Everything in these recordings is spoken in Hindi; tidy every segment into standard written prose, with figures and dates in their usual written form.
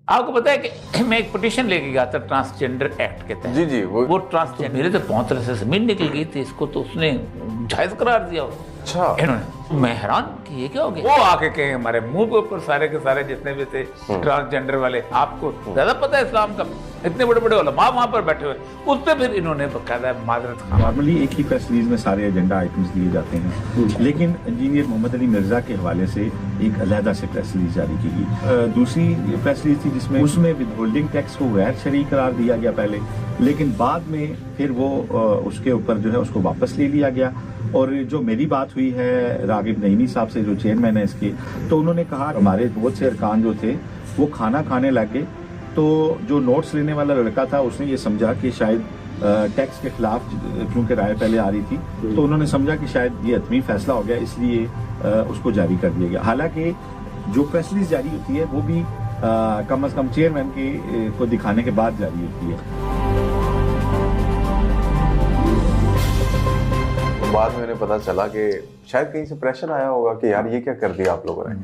आपको पता है कि मैं एक पिटीशन लेके गया था ट्रांसजेंडर एक्ट के तहत। जी जी वो ट्रांसजेंडर मेरे तो पांव तरह से जमीन निकल गई थी, इसको तो उसने जायज करार दिया। अच्छा इन्होंने, मैं हैरान कि ये क्या हो गया। वो आके कहे हमारे मुंह के ऊपर सारे के सारे जितने भी थे ट्रांसजेंडर वाले, आपको ज्यादा पता है इस्लाम का, इतने बड़े बड़े उलमा वहां पर बैठे हुए, उस पर फिर इन्होंने बकायदा माजरत। नॉर्मली एक ही प्रेस रिलीज में सारे एजेंडा आइटम्स दिए जाते हैं, लेकिन इंजीनियर मोहम्मद अली मिर्जा के हवाले से एक अलहदा से प्रेस रिलीज जारी की गई। दूसरी प्रेस रिलीज थी जिसमें उसमें विद होल्डिंग टैक्स को गैर शरई करार दिया गया पहले, लेकिन बाद में फिर वो उसके ऊपर जो है उसको वापस ले लिया गया। और जो मेरी बात हुई है रागिब नईमी साहब से, जो चेयरमैन है इसके, तो उन्होंने कहा हमारे बहुत से अरकान जो थे वो खाना खाने लगे, तो जो नोट्स लेने वाला लड़का था उसने ये समझा कि शायद टैक्स के खिलाफ, क्योंकि राय पहले आ रही थी, तो उन्होंने समझा कि शायद ये हतमी फैसला हो गया, इसलिए उसको जारी कर दिया गया। हालांकि जो प्रेस रिलीज जारी होती है वो भी कम से कम चेयरमैन को दिखाने के बाद जारी होती है। बाद में उन्हें पता चला कि शायद कहीं से प्रेशर आया होगा कि यार ये क्या कर दिया आप लोगों ने,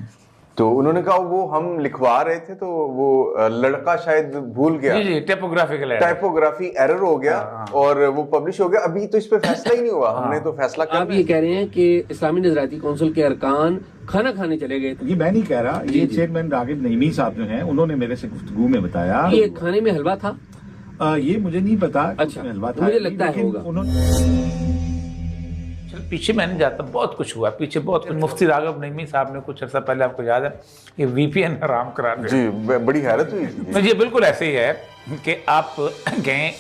तो उन्होंने कहा वो हम लिखवा रहे थे तो वो लड़का शायद भूल गया, जी जी, टाइपोग्राफी एरर हो गया और वो पब्लिश हो गया। अभी तो इस पे फैसला ही नहीं हुआ, हमने तो फैसला कर। आप ये कह रहे हैं कि इस्लामी नजराती कौंसिल के अरकान खाना खाने चले गए? ये मैं नहीं कह रहा, ये चेयरमैन रागिब नईमी साहब जो हैं उन्होंने मेरे से गुफ्तगू में बताया। ये खाने में हलवा था? ये मुझे नहीं पता। अच्छा, हलवा था, मुझे लगता है होगा। पीछे मैंने जाता बहुत कुछ हुआ, पीछे बहुत कुछ। मुफ्ती रागिब नईमी साहब ने कुछ अर्सा पहले, आपको याद है, कि VPN हराम करा दिया। जी, बड़ी हैरत हुई। ये बिल्कुल ऐसे ही है कि आप कहें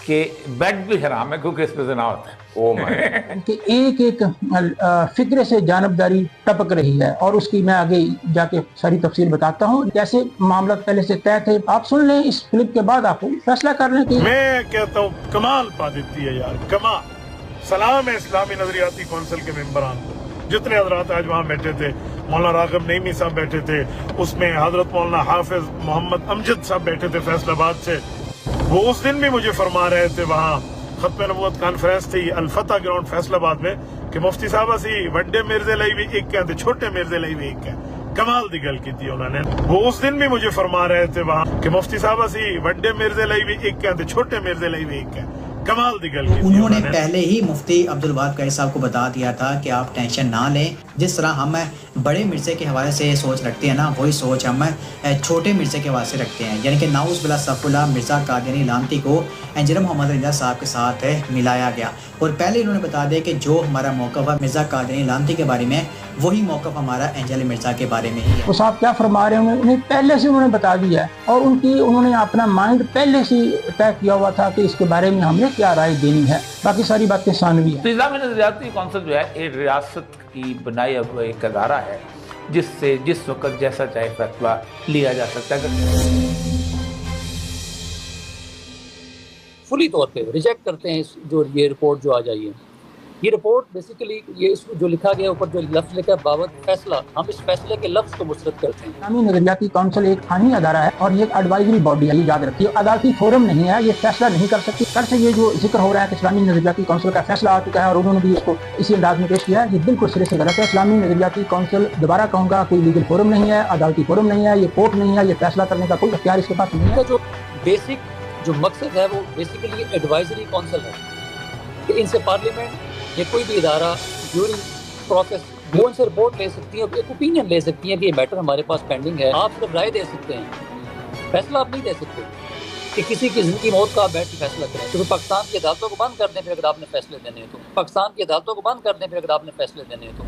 कि बेड भी हराम है क्योंकि इस पे ज़िना होता है। ओ माय कि एक एक फिक्रे से जानबदारी टपक रही है, और उसकी मैं आगे जाके सारी तफसील बताता हूँ। कैसे मामला पहले से तय थे, आप सुन लें इस क्लिप के बाद आप फैसला कर लें कि मैं कहता हूँ कमाल पा देती है यार, कमाल। सलाम है इस्लामी नजरियाती कौंसिल के मेंबरान को, जितने हजरात आज वहाँ बैठे थे। मौलाना रागिब नईमी साहब बैठे थे, उसमें हजरत मौलाना हाफिज मोहम्मद अमजद साहब बैठे थे फैसलाबाद से। वो उस दिन भी मुझे फरमा रहे थे, वहाँ खत्म नबूवत कॉन्फ्रेंस थी अल-फतह ग्राउंड फैसलाबाद में, कि मुफ्ती साहब असी वड्डे मिर्जे लाई भी एक कहते, छोटे मिर्जे लाई भी एक कह। कमाल दी गल की थी उन्होंने। वो उस दिन भी मुझे फरमा रहे थे वहाँ कि मुफ्ती साहब असी वड्डे मिर्जे लाई भी एक कहते, छोटे मिर्जे लाई भी एक कह। कमाल दी गल की थी। उन्होंने पहले ही मुफ्ती अब्दुल वहाब कारी साहब को बता दिया था कि आप टेंशन ना लें, जिस तरह हम बड़े मिर्जे के हवाले से सोच रखते हैं ना, वही सोच हम छोटे मिर्जे के हवाले से रखते हैं। यानी कि नाउस बिला सफुल्ला मिर्जा कादियानी लानती को इंजीनियर मोहम्मद रिजा साहब के साथ मिलाया गया, और पहले इन्होंने बता दिया कि जो हमारा मौक़िफ़ है मिर्जा कादियानी लानती के बारे में, वही मौक़िफ़ हमारा एंजल मिर्जा के बारे में ही है। वो साहब क्या फरमा रहे हैं उन्हें पहले से उन्होंने बता दिया है, और उन्होंने अपना माइंड पहले से तय किया हुआ था कि इसके बारे में हमने क्या राय देनी है। बाकी सारी बातें सानवी है। तो इस्लामी नज़रियाती कौंसिल जो है एक रियासत की बनाई अब एक अदारा है, जिससे जिस वक्त जैसा चाहे फैसला लिया जा सकता है। फुली तौर पे रिजेक्ट करते हैं जो ये रिपोर्ट जो आ जाइए। ये रिपोर्ट बेसिकली ये जो लिखा गया ऊपर जो लफ्ज़ लिखा है बाबत फैसला, हम इस फैसले के लफ्ज़ को मुस्तरद करते हैं। इस्लामी नजरियाती कौंसिल एक खानी अदारा है और ये एक एडवाइजरी बॉडी है, ये याद रखिए। अदालती फोरम नहीं है, ये फैसला नहीं कर सकती। कल से ये जो जिक्र हो रहा है कि इस्लामी नजरियाती कौंसिल का फैसला आ चुका है और उन्होंने भी इसको इसी अंदाज में पेश किया है, ये बिल्कुल सिरे से गलत है। इस्लामी नजरियाती कौंसिल, दोबारा कहूँगा, कोई लीगल फोरम नहीं है, अदालती फोरम नहीं है, ये कोर्ट नहीं है, ये फैसला करने का कोई अख्तियार इसके पास नहीं है। जो बेसिक जो मकसद है वो बेसिकली एडवाइजरी कौंसिल है कि इनसे पार्लियामेंट या कोई भी इदारा ड्यूरिंग प्रोसेस वो इनसे रिपोर्ट ले सकती है, एक ओपिनियन ले सकती है कि ये मैटर हमारे पास पेंडिंग है। आप सिर्फ राय दे सकते हैं, फैसला आप नहीं दे सकते कि किसी की जिंदगी मौत का आप बैठ के फैसला करें। क्योंकि पाकिस्तान की अदालतों को बंद कर दें फिर अगर आपने फैसले देने हैं तो, पाकिस्तान की अदालतों को बंद कर दें फिर अगर आपने फैसले देने हैं तो।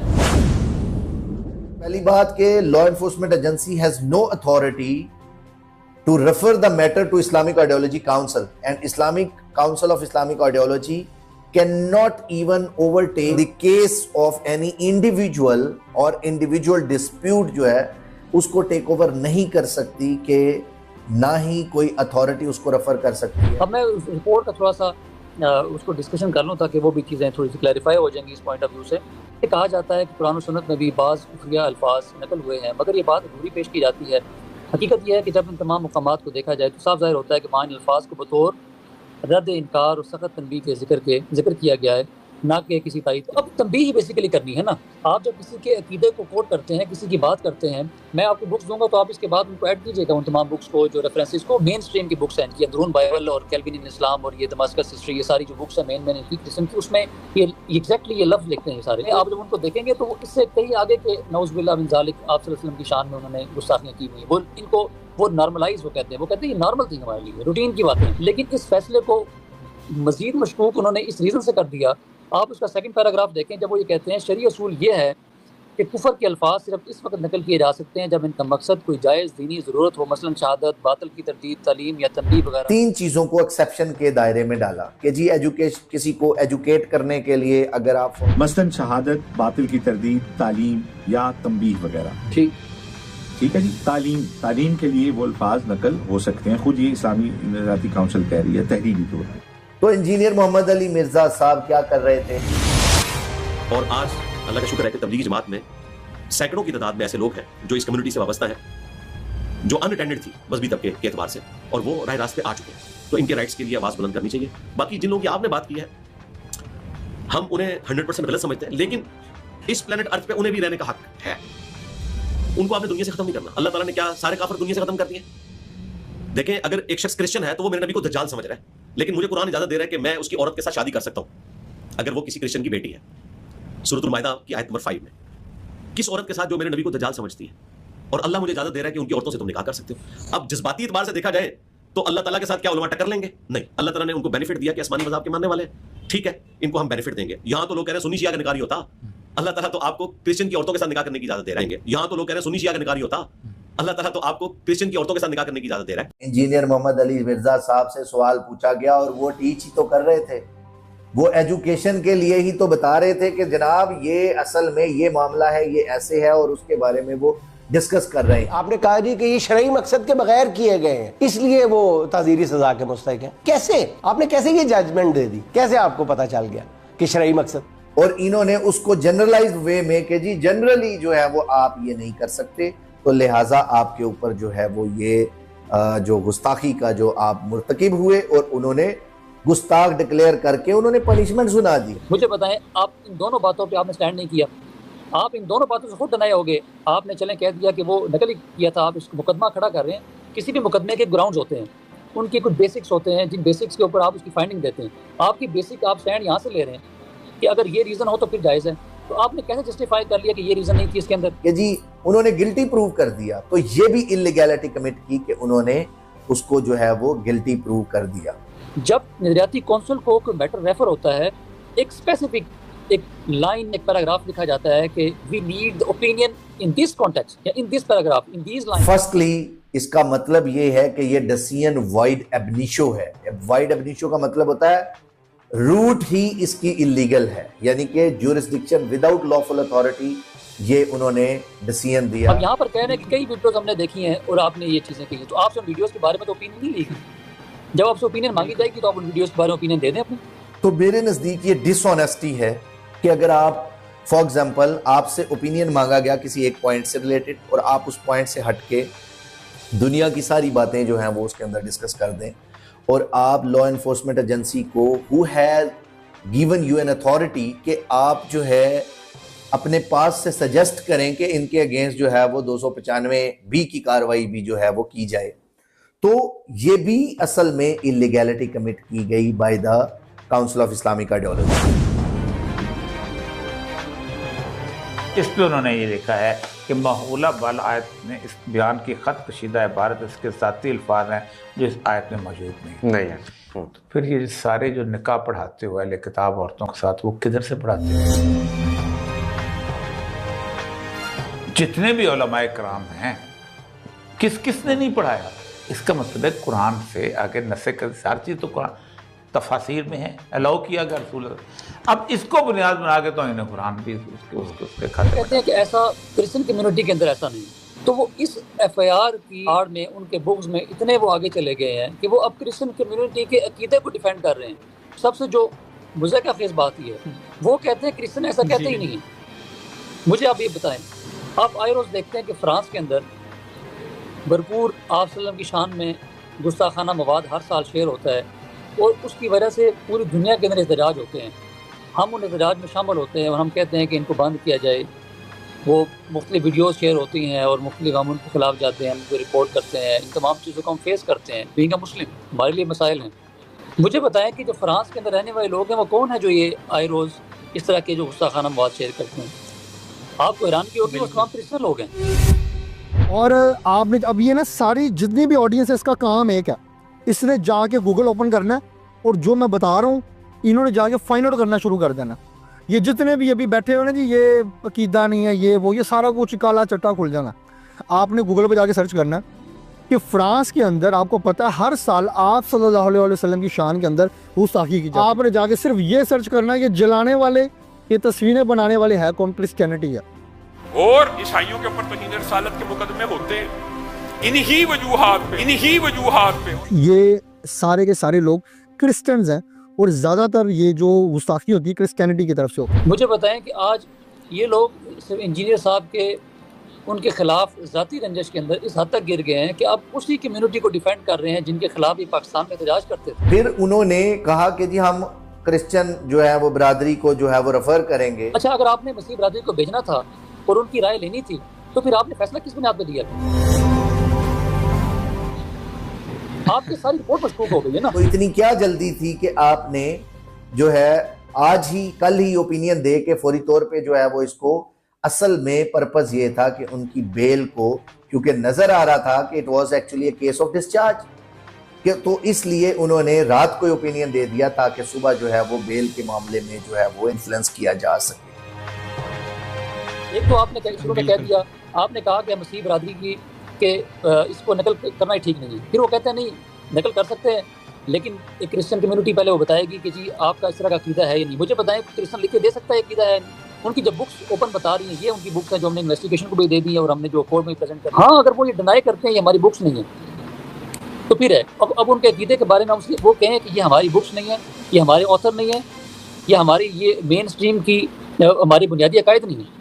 पहली बात के law enforcement agency has no authority to refer the matter to Islamic Ideology Council, and Islamic Council of Islamic Ideology cannot even overtake the case of any individual or individual dispute जो है उसको टेक ओवर नहीं कर सकती, कि ना ही कोई अथॉरिटी उसको रेफर कर सकती है। अब मैं उस रिपोर्ट का थोड़ा सा उसको डिस्कशन कर लूँ ताकि वो भी चीज़ें थोड़ी सी क्लैरिफाई हो जाएंगी इस पॉइंट ऑफ व्यू से। ये कहा जाता है कि कुरान और सुन्नत में भी बाज़ कुफ्रिया अल्फाज नकल हुए हैं, मगर ये बात अधूरी पेश की जाती है। हकीकत यह है कि जब इन तमाम मुकामात को देखा जाए तो साफ ज़ाहिर होता है कि मान अल्फाज को बतौर रद्द इनकार और सख्त तनबीह के जिक्र किया गया है, ना कि किसी तारीफ। अब तंबीह बेसिकली करनी है ना। आप जब किसी के अकीदे को कोट करते हैं, किसी की बात करते हैं, मैं आपको बुक्स दूंगा तो आप इसके बाद उनको ऐड कीजिएगा उन तमाम बुक्स को, जो रेफरेंसेस को। मेन स्ट्रीम की बुक्स हैं ये अंदरून बाइबल और कैल्विन इन इस्लाम और ये दमास्कस हिस्ट्री, ये सारी जो बुक्स हैं मेन इनकी किस्म की, उसमें ये एग्जैक्टली ये लफ्ज़ लिखते हैं सारे। आप जब उनको देखेंगे तो इससे कहीं आगे के नौज़ुबिल्लाह मिन ज़ालिक आप सल्लल्लाहु अलैहि वसल्लम की शान में उन्होंने गुस्ताखियाँ की हुई हैं। वो इनको वो नॉर्मलाइज वो कहते हैं ये नॉर्मल थी हमारे लिए, रूटीन की बातें हैं। लेकिन इस फैसले को मजीद मशकूक उन्होंने इस रीज़न से कर दिया। आप उसका सेकंड पैराग्राफ देखें, जब वो ये कहते हैं शरीय असूल ये है कि कुफर के अल्फाज सिर्फ इस वक्त नकल किए जा सकते हैं जब इनका मकसद कोई जायज़ दीनी ज़रूरत हो, मसलन शहादत, बातिल की तरदीद, तालीम या तंबीह वगैरह। 3 चीजों को एक्सेप्शन के दायरे में डाला कि जी एजुकेशन, किसी को एजुकेट करने के लिए अगर आप मसलन शहादत, बातिल की तरदीद, तालीम या तंबीह वगैरह। ठीक है जी। तालीम के लिए वो अल्फाज नकल हो सकते हैं, खुद ये इस्लामी नज़रियाती काउंसिल कह रही है तहरीरी तौर पर। तो इंजीनियर मोहम्मद अली मिर्जा साहब क्या कर रहे थे? और आज अल्लाह का शुक्र है कि तबलीगी जमात में सैकड़ों की तादाद में ऐसे लोग हैं जो इस कम्युनिटी से वाबस्ता है, जो अनअटेंडेड थी मजहबी तबके के एतबार से, और वो राह रास्ते पे आ चुके हैं। तो इनके राइट्स के लिए आवाज़ बुलंद करनी चाहिए। बाकी जिन लोगों की आपने बात की है, हम उन्हें 100% गलत समझते हैं, लेकिन इस प्लेनेट अर्थ पे उन्हें भी रहने का हक है। उनको आपने दुनिया से खत्म नहीं करना। अल्लाह ताला ने क्या सारे काफिर दुनिया से खत्म कर दिए? देखें, अगर एक शख्स क्रिश्चियन है तो वो मेरे नबी को दज्जाल समझ रहा है, लेकिन मुझे कुरान इजाजत दे रहा है कि मैं उसकी औरत के साथ शादी कर सकता हूं अगर वो किसी क्रिश्चियन की बेटी है। सूरह माइदा की आयत नंबर 5 में, किस औरत के साथ जो मेरे नबी को दज्जाल समझती है, और अल्लाह मुझे इजाजत दे रहा है कि उनकी औरतों से तुम निकाह कर सकते हो। अब जज्बाती एतबार से देखा जाए तो अल्लाह ताला के साथ क्या उलमा टक्कर लेंगे? नहीं। अल्लाह ताला ने उनको बेनिफिट दिया कि आसमानी मज़हब के मानने वाले, ठीक है, इनको हम बेनिफिट देंगे। यहां तो लोग कह रहे हैं सुन्नी शिया का निकाह नहीं होता, अल्लाह ताला तो आपको क्रिश्चियन की औरतों के साथ निकाह करने की इजाजत दे रहे हैं। यहां तो लोग कह रहे हैं सुन्नी शिया का निकाह नहीं होता, अल्लाह ताला तो आपको क्रिश्चियन की औरतों के साथ निकाह करने की इजाजत दे रहा है। इंजीनियर मोहम्मद अली मिर्जा साहब से सवाल पूछा गया और वो टीच ही तो कर रहे थे, वो एजुकेशन के लिए ही तो बता रहे थे कि जनाब ये असल में ये मामला है, ये ऐसे है, और उसके बारे में वो डिस्कस कर रहे हैं। आपने कहा जी कि ये शरई मकसद के बगैर किए गए हैं, इसलिए वो ताज़ीरी सजा के मुस्तहिक हैं। कैसे आपने कैसे ये जजमेंट दे दी? कैसे आपको पता चल गया कि शरई मकसद? और इन्होंने उसको जनरलाइज्ड वे में कि जी जनरली जो है वो आप ये नहीं कर सकते, तो लिहाजा आपके ऊपर जो है वो ये जो गुस्ताखी का जो आप मुर्तकिब हुए, और उन्होंने गुस्ताख डिक्लेयर करके उन्होंने पनिशमेंट सुना दी। मुझे बताएं, आप इन दोनों बातों पे आपने स्टैंड नहीं किया, आप इन दोनों बातों से खुद डनाए होगे। आपने चलें कह दिया कि वो नकल ही किया था, आप इसको मुकदमा खड़ा कर रहे हैं। किसी भी मुकदमे के ग्राउंड्स होते हैं, उनके कुछ बेसिक्स होते हैं, जिन बेसिक्स के ऊपर आप उसकी फाइंडिंग देते हैं। आपकी बेसिक आप स्टैंड यहाँ से ले रहे हैं कि अगर ये रीज़न हो तो फिर जायज़ है, तो आपने कैसे जस्टिफाई कर लिया कि ये रीज़न नहीं थी इसके अंदर? कि जी उन्होंने गिल्टी प्रूव कर दिया, तो ये भी इलीगैलिटी कमिट की कि उन्होंने उसको जो है वो गिल्टी प्रूव कर दिया। जब नजरियाती कौंसिल को कोई मैटर रेफर होता है, एक स्पेसिफिक एक लाइन, एक पैराग्राफ लिखा जाता है कि we need the opinion in this context या in this paragraph, in these line. Firstly इसका मतलब ये है कि ये डिसीजन वाइड एबनिशो है। वाइड एबनिशो का मतलब होता है रूट ही इसकी इलीगल है, यानी कि ज्यूरिसडिक्शन विदाउट लॉफुल अथॉरिटी, ये उन्होंने डिसीजन दिया। अब यहाँ पर कह रहे हैं कि कई वीडियोस हमने देखी हैं और आपने ये चीजें कही, तो आपसे उन वीडियोस के बारे में तो ओपिनियन नहीं ली। जब आपसे ओपिनियन मांगी जाएगी तो आप उन वीडियोस के बारे में ओपिनियन दे दें अपनी। तो मेरे नजदीक ये डिसऑनेस्टी है कि अगर आप फॉर एग्जांपल आपसे ओपिनियन मांगा गया किसी एक पॉइंट से रिलेटेड, और आप उस पॉइंट से हट के दुनिया की सारी बातें जो हैं वो उसके अंदर डिस्कस कर दें, और आप लॉ एनफोर्समेंट एजेंसी को who has given you an authority कि आप जो है अपने पास से सजेस्ट करें कि इनके अगेंस्ट जो है वो 295B की कार्रवाई भी जो है वो की जाए, तो ये भी असल में इलीगैलिटी कमिट की गई by the council of Islamic ideology. इस पे उन्होंने ये लिखा है कि महूला बाल आयत में इस बयान की खत कशीदा इबारत इसके साथी अल्फाज हैं जो इस आयत में मौजूद नहीं है। तो फिर ये सारे जो निकाह पढ़ाते हुए अहले किताब औरतों के साथ वो किधर से पढ़ाते हैं? जितने भी उलमाए कराम हैं, किसने नहीं पढ़ाया? इसका मतलब है कुरान से आगे नसे कर सारी चीज़ तो कुरान तफासीर में है, अलाउ किया गया रसूल। अब इसको बुनियाद बना के तो इन्हें कुरान भी उसके खाते कहते हैं कि ऐसा क्रिश्चियन कम्युनिटी के अंदर ऐसा नहीं, तो वो इस FIR की आड़ में उनके बुक्स में इतने वो आगे चले गए हैं कि वो अब क्रिश्चियन कम्युनिटी के अकीदे को डिफेंड कर रहे हैं। सबसे जो मुज़क्किर बात ही है, वो कहते हैं क्रिश्चियन ऐसा कहते ही नहीं। मुझे आप ये बताएं, आप आए रोज़ देखते हैं कि फ्रांस के अंदर भरपूर आप सल्लम की शान में गुस्ताखाना मवाद हर साल शेयर होता है, और उसकी वजह से पूरी दुनिया के अंदर एहतजाज होते हैं। हम उन एहतजाज में शामिल होते हैं और हम कहते हैं कि इनको बंद किया जाए, वो मुख्तलिफ वीडियोज़ शेयर होती हैं और मुख्तलिफ कानून के खिलाफ जाते हैं, हम उनको रिपोर्ट करते हैं, इन तमाम चीज़ों को हम फेस करते हैं। बीइंग अ मुस्लिम हमारे लिए मसाइल हैं। मुझे बताएं कि जो फ्रांस के अंदर रहने वाले लोग हैं वो कौन है जो ये आए रोज़ इस तरह के जो गुस्ताखाना मवाद शेयर करते हैं? आपको हैरान की होगी, वो तमाम क्रिश्चियन लोग हैं। और आपने अब ये ना सारी जितनी भी ऑडियंस है इसका काम एक है, इसने जाके गूगल ओपन करना है और जो मैं बता रहा हूँ इन्होंने जाके फाइंड आउट करना शुरू कर देना। ये जितने भी अभी बैठे हुए ना जी, ये अकीदा नहीं है, ये वो, ये सारा कुछ काला चट्टा खुल जाना। आपने गूगल पे जाके सर्च करना है कि फ्रांस के अंदर आपको पता है हर साल आप सल्लल्लाहु अलैहि वसल्लम की शान के अंदर गुस्ताखी की जाती है। आपने जाके सिर्फ ये सर्च करना है कि जलाने वाले, ये तस्वीरें बनाने वाले है कौन? क्रिश्चियनिटी है। और ईसाइयों के ऊपर तौहीन रिसालत के मुकदमे होते हैं इन्हीं वजूहात पे। ये सारे के सारे लोग क्रिश्चियंस हैं और ज़्यादातर ये जो गुस्ताखी होती है क्रिश्चियनिटी की तरफ से होती है। मुझे बताएं कि आज ये लोग सिर्फ इंजीनियर साहब के उनके खिलाफ ज़ाती रंजिश के अंदर इस हद तक गिर गए हैं कि आप उसी कम्युनिटी को डिफेंड कर रहे हैं जिनके खिलाफ ये पाकिस्तान में एहतजाज करते थे। फिर उन्होंने कहा कि जी हम क्रिश्चियन जो है वो बरादरी को जो है वो रेफर करेंगे। अच्छा, अगर आपने मसीह बरादरी को भेजना था और उनकी राय लेनी थी तो फिर आपने फैसला किस बुनियाद पर दिया? आपकी सारी रिपोर्ट मशकूक हो गई है ना। तो इतनी क्या जल्दी थी कि आपने जो है आज ही कल ही ओपिनियन दे के फौरी तौर पे जो है वो इसको, असल में पर्पस ये था कि उनकी बेल को, क्योंकि नजर आ रहा था कि it was actually a case of discharge, कि तो इसलिए उन्होंने रात को ओपिनियन दे दिया ताकि सुबह जो है वो बेल के मामले में जो है वो इन्फ्लुएंस किया जा सके। एक तो आपने शुरू में कह दिया, आपने कहा कि मसीह बरादरी की कि इसको नकल करना ही ठीक नहीं है। फिर वो कहते हैं नहीं नकल कर सकते हैं, लेकिन एक क्रिश्चियन कम्युनिटी पहले वो बताएगी कि जी आपका इस तरह का अकीदा है या नहीं। मुझे बताएं क्रिश्चियन लिख के दे सकता है अकीदा है? उनकी जब बुक्स ओपन बता रही हैं, ये उनकी बुक्स है जो हमने इन्वेस्टिगेशन को भी दे दी है और हमने जो कोर्ट में प्रेजेंट कर, हाँ अगर वो ये डिनाई करते हैं ये हमारी बुक्स नहीं है तो फिर है अब उनके अकीदे के बारे में वो कहें कि ये हमारी बुक्स नहीं है, ये हमारे ऑथर नहीं है, ये हमारी ये मेन स्ट्रीम की हमारी बुनियादी अकायद नहीं है,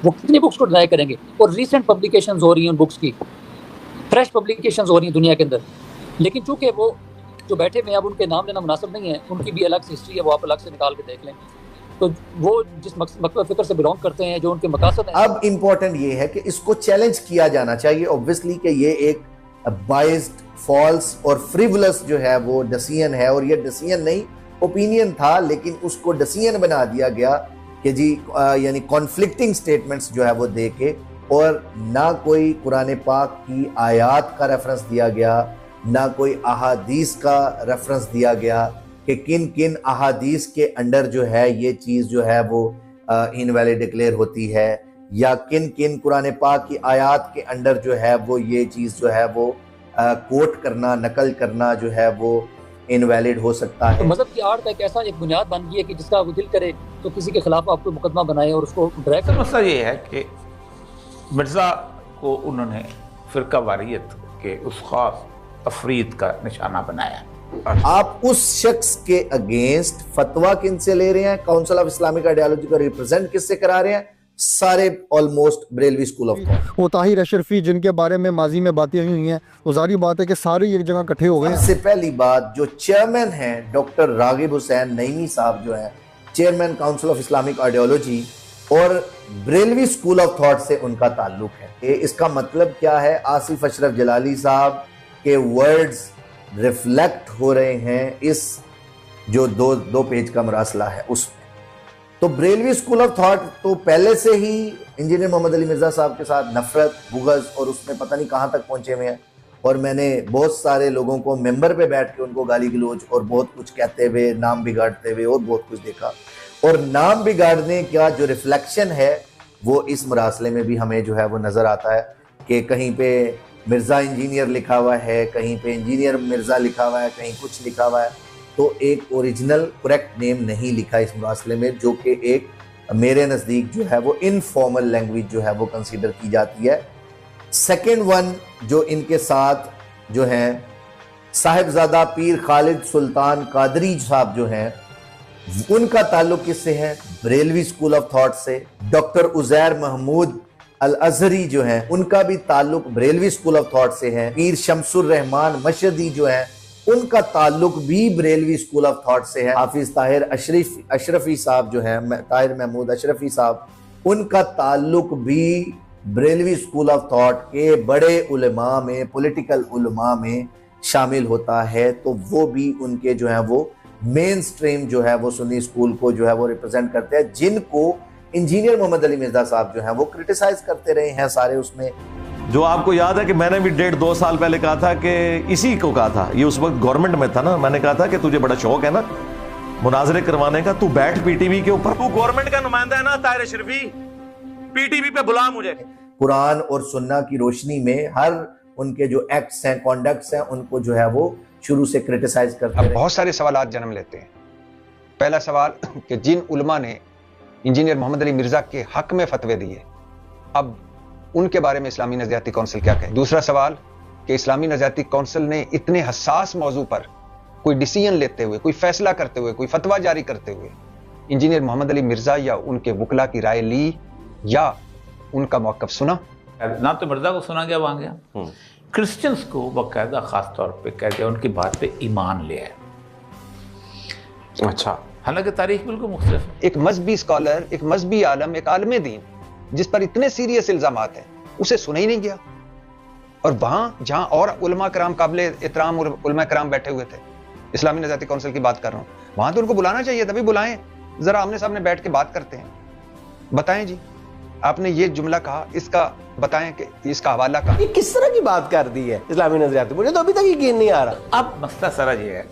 वो कितनी बुक्स को डिनाई करेंगे? और रीसेंट पब्लिकेशंस हो रही हैं उन बुक्स की, फ्रेश पब्लिकेशंस हो रही हैं दुनिया के अंदर, लेकिन चूंकि वो जो बैठे हुए हैं अब उनके नाम लेना मुनासिब नहीं है, उनकी भी अलग से हिस्ट्री है, वो आप अलग से निकाल के देख लें। तो वो जिस मकसद फिक्र से बिलोंग करते हैं, जो उनके मकासद हैं। अब इम्पोर्टेंट ये है कि इसको चैलेंज किया जाना चाहिए ऑब्वियसली कि ये एक बाइस्ड, फॉल्स और फ्रिवलस जो है वो डिसीजन है, और ये डिसीजन नहीं ओपिनियन था, लेकिन उसको डिसीजन बना दिया गया कि जी यानी कॉन्फ्लिक्टिंग स्टेटमेंट्स जो है वो दे के, और ना कोई कुरान पाक की आयत का रेफरेंस दिया गया, ना कोई अहादीस का रेफरेंस दिया गया कि किन किन अहादीस के अंडर जो है ये चीज़ जो है वो इनवैलिड डिक्लेयर होती है, या किन किन कुरान पाक की आयत के अंडर जो है वो ये चीज़ जो है वो कोट करना, नकल करना जो है वो इनवैलिड हो सकता है। तो मजहब की आड़ का एक ऐसा एक बुनियाद बन गई है कि जिसका वो दिल करे तो किसी के खिलाफ आप कोई मुकदमा बनाए और उसको ड्रैग करें। मसला ये है कि मिर्ज़ा को उन्होंने फ़िरका वारियत के उस खास तफरीद का निशाना बनाया। आप उस शख्स के अगेंस्ट फतवा किन से ले रहे हैं? काउंसिल ऑफ इस्लामिक आइडियोलॉजी को रिप्रेजेंट किससे करा रहे हैं? सारे almost Barelvi school of thought. वो ताहिर अशरफी जिनके बारे में माजी में बातें हुई हैं, वो जारी बात है कि सारे एक जगह इकट्ठे हो गए। सबसे पहली बात, जो चेयरमैन हैं डॉक्टर रागिब हुसैन नईमी साहब जो हैं chairman council of Islamic ideology, और बरेलवी स्कूल ऑफ थॉट से उनका ताल्लुक है। इसका मतलब क्या है? आसिफ अशरफ जलाली साहब के वर्ड्स रिफ्लेक्ट हो रहे हैं इस जो दो पेज का मरासला है उसमें। तो बरेलवी स्कूल ऑफ थॉट तो पहले से ही इंजीनियर मोहम्मद अली मिर्जा साहब के साथ नफरत, बुग़ज़ और उसमें पता नहीं कहां तक पहुंचे हुए हैं, और मैंने बहुत सारे लोगों को मेंबर पे बैठ के उनको गाली गलौज और बहुत कुछ कहते हुए, नाम बिगाड़ते हुए और बहुत कुछ देखा। और नाम बिगाड़ने का जो रिफ्लेक्शन है वो इस मरासले में भी हमें जो है वो नज़र आता है कि कहीं पे मिर्ज़ा इंजीनियर लिखा हुआ है, कहीं पे इंजीनियर मिर्ज़ा लिखा हुआ है, कहीं कुछ लिखा हुआ है। तो एक ओरिजिनल करेक्ट नेम नहीं लिखा इस मरासले में, जो कि एक मेरे नज़दीक जो है वो इनफॉर्मल लैंग्वेज जो है वो कंसीडर की जाती है। सेकेंड वन जो इनके साथ जो हैं साहिबजादा पीर खालिद सुल्तान कादरी साहब जो हैं, उनका ताल्लुक किससे है? बरेलवी स्कूल ऑफ थॉट से। डॉक्टर उज़ैर महमूद अल अज़हरी जो हैं, उनका भी ताल्लुक बरेलवी स्कूल ऑफ थॉट से है। पीर शमसुर रहमान मशहदी जो हैं उनका ताल्लुक भी बरेलवी स्कूल ऑफ थॉट से है। हाफिज ताहिर अशरफी साहब जो है, ताहिर महमूद अशरफी साहब, उनका ताल्लुक भी बरेलवी स्कूल ऑफ थॉट के बड़े उलमा में, पॉलिटिकल उलमा में शामिल होता है। तो वो भी उनके जो है वो मेन स्ट्रीम जो है वो सुन्नी स्कूल को जो है वो रिप्रेजेंट करते हैं, जिनको इंजीनियर मोहम्मद अली मिर्जा साहब जो हैं वो क्रिटिसाइज करते रहे हैं सारे उसमें। जो आपको याद है कि मैंने भी 1.5-2 साल पहले कहा था कि इसी को कहा था, ये उस वक्त गवर्नमेंट में था ना, मैंने कहा था कि तुझे बड़ा शौक है ना मुनाजरे करवाने का, तू बैठ पीटीवी के ऊपर, तू गवर्नमेंट का नुमाइंदा है ना ताहिर अशरफी, पीटीवी पे बुला मुझे। कुरान और सुन्ना की रोशनी में हर उनके जो एक्ट्स हैं, कॉन्डक्ट्स हैं, उनको जो है वो शुरू से क्रिटिसाइज करते हैं। बहुत सारे सवालात जन्म लेते हैं। पहला सवाल कि जिन उलमा ने इंजीनियर मोहम्मद अली मिर्जा के हक में फतवे दिए, अब उनके बारे में इस्लामी नज़रियाती कौंसिल क्या कहे। दूसरा सवाल कि इस्लामी नज़रियाती कौंसिल ने इतने हसास मौजू पर कोई डिसीजन लेते हुए, कोई फैसला करते हुए, कोई फतवा जारी करते हुए इंजीनियर मोहम्मद अली मिर्जा या उनके वकला की राय ली या उनका मौक़िफ़ सुना? ना तो मिर्जा को सुना गया वहां गया, क्रिश्चियंस को बाकायदा खास तौर पे कह दिया, उनकी बात पे ईमान ले आए। अच्छा, हालांकि तारीख बिल्कुल मुख्तलिफ। एक मजहबी स्कॉलर, एक मजहबी आलम, एक आलम दीन जिस पर इतने सीरियस इल्जामात हैं, उसे सुना ही नहीं गया। और वहां जहां और उलमा कराम काबिले एहतराम उलमा कराम बैठे हुए थे, इस्लामी नज़रियाती कौंसिल की बात कर रहा हूं, वहां तो उनको बुलाना चाहिए, तभी बुलाएं, जरा आमने सामने बैठ के बात करते हैं। बताएं जी, आपने ये जुमला कहा, इसका बताएं कि इसका हवाला कहा। ये किस तरह की बात कर दी है इस्लामी नजरियाती, मुझे तो अभी तक यकीन नहीं आ रहा। अब मसला सारा ये है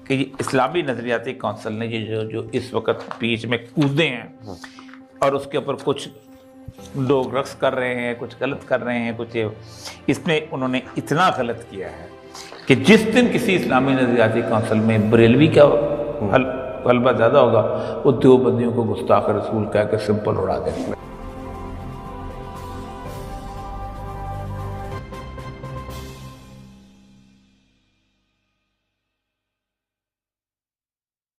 कि ये इस्लामी नजरियाती कौंसिल ने ये जो इस वक्त बीच में कूदे हैं और उसके ऊपर कुछ लोग रक्स कर रहे हैं, कुछ गलत कर रहे हैं, कुछ इसमें उन्होंने इतना गलत किया है कि जिस दिन किसी इस्लामी नजरियाती कौंसिल में बरेलवी का गलबा ज़्यादा होगा, वो देवबंदियों को गुस्ताख रसूल कह के सिंपल उड़ा देंगे।